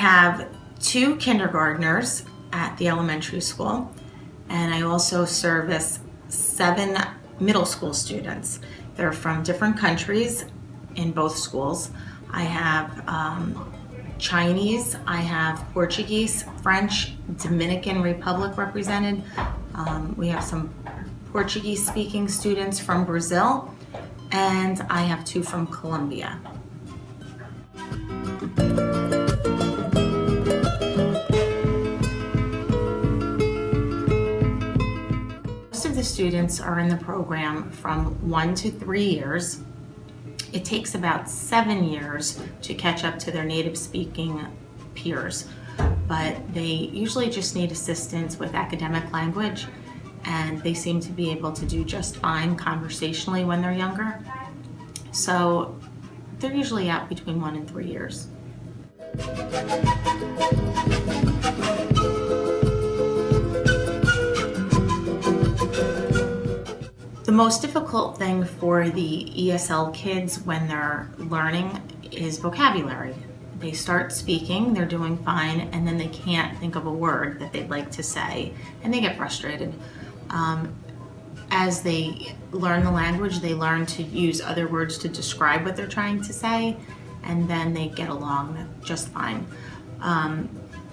have 2 kindergartners at the elementary school, and I also service 7 middle school students. They're from different countries in both schools. I have Chinese, I have Portuguese, French, Dominican Republic represented. We have some Portuguese speaking students from Brazil, and I have 2 from Colombia. Most of the students are in the program from 1 to 3 years. It takes about 7 years to catch up to their native speaking peers, but they usually just need assistance with academic language, and they seem to be able to do just fine conversationally when they're younger. So they're usually out between 1 and 3 years. The most difficult thing for the ESL kids when they're learning is vocabulary. They start speaking, they're doing fine, and then they can't think of a word that they'd like to say, and they get frustrated. As they learn the language, they learn to use other words to describe what they're trying to say, and then they get along just fine.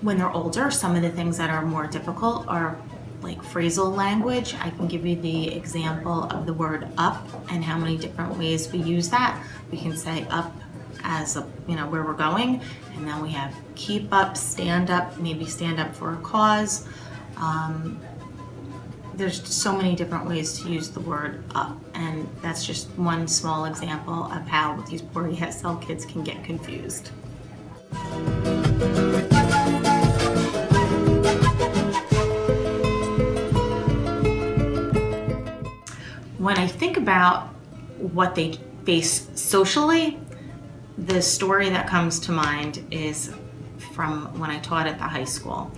When they're older, some of the things that are more difficult are like phrasal language. I can give you the example of the word up and how many different ways we use that. We can say up as where we're going, and then we have keep up, stand up, maybe stand up for a cause. There's so many different ways to use the word up, and that's just one small example of how these poor ESL kids can get confused. When I think about what they face socially, the story that comes to mind is from when I taught at the high school.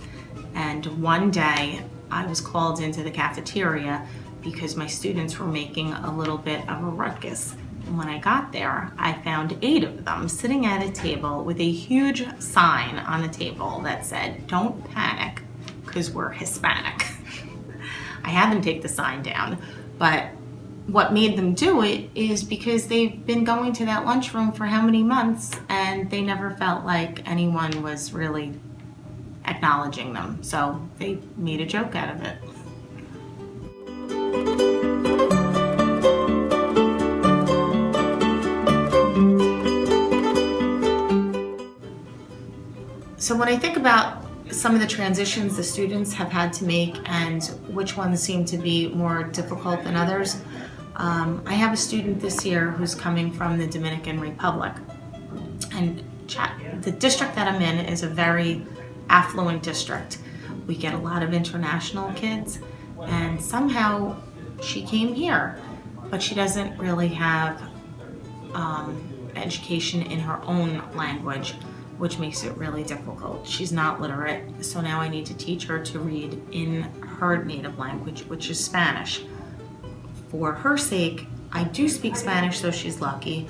And one day I was called into the cafeteria because my students were making a little bit of a ruckus. And when I got there, I found 8 of them sitting at a table with a huge sign on the table that said, "Don't panic, because we're Hispanic." I had them take the sign down, but what made them do it is because they've been going to that lunchroom for how many months, and they never felt like anyone was really acknowledging them. So they made a joke out of it. So when I think about some of the transitions the students have had to make and which ones seem to be more difficult than others, I have a student this year who's coming from the Dominican Republic. And the district that I'm in is a very affluent district. We get a lot of international kids, and somehow she came here, but she doesn't really have education in her own language, which makes it really difficult. She's not literate, so now I need to teach her to read in her native language, which is Spanish. For her sake, I do speak Spanish, so she's lucky,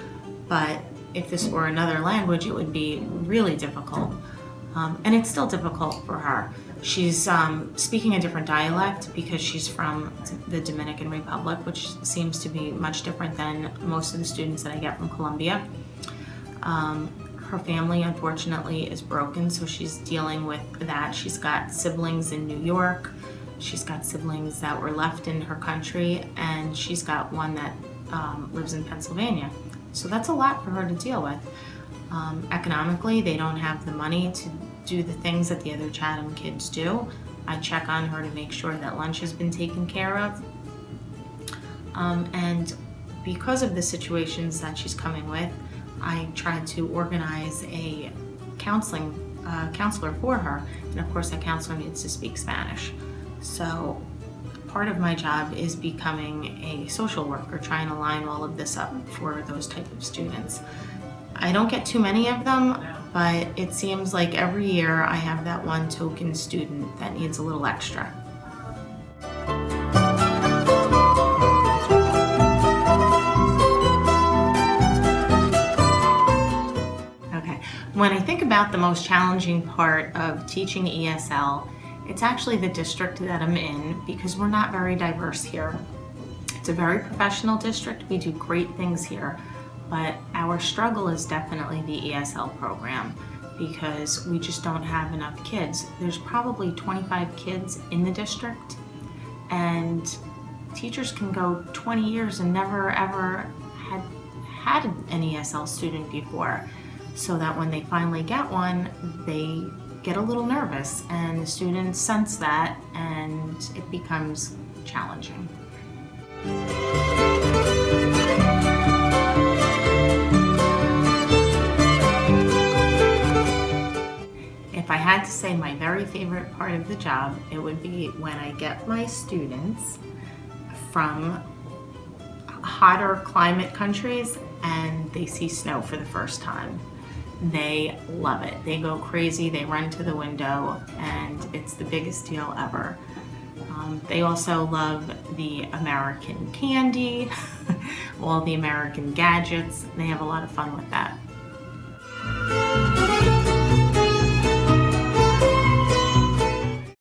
but if this were another language, it would be really difficult. And it's still difficult for her. She's speaking a different dialect because she's from the Dominican Republic, which seems to be much different than most of the students that I get from Colombia. Her family, unfortunately, is broken, so she's dealing with that. She's got siblings in New York. She's got siblings that were left in her country, and she's got one that lives in Pennsylvania. So that's a lot for her to deal with. Economically, they don't have the money to do the things that the other Chatham kids do. I check on her to make sure that lunch has been taken care of. And because of the situations that she's coming with, I tried to organize a counselor for her, and of course that counselor needs to speak Spanish. So part of my job is becoming a social worker, trying to line all of this up for those type of students. I don't get too many of them, but it seems like every year I have that one token student that needs a little extra. Okay, When I think about the most challenging part of teaching ESL, it's actually the district that I'm in because we're not very diverse here. It's a very professional district. We do great things here, but our struggle is definitely the ESL program because we just don't have enough kids. There's probably 25 kids in the district, and teachers can go 20 years and never ever had an ESL student before. So that when they finally get one, they get a little nervous, and the students sense that, and it becomes challenging. If I had to say my very favorite part of the job, it would be when I get my students from hotter climate countries and they see snow for the first time. They love it. They go crazy, they run to the window, and it's the biggest deal ever. They also love the American candy, all the American gadgets. They have a lot of fun with that.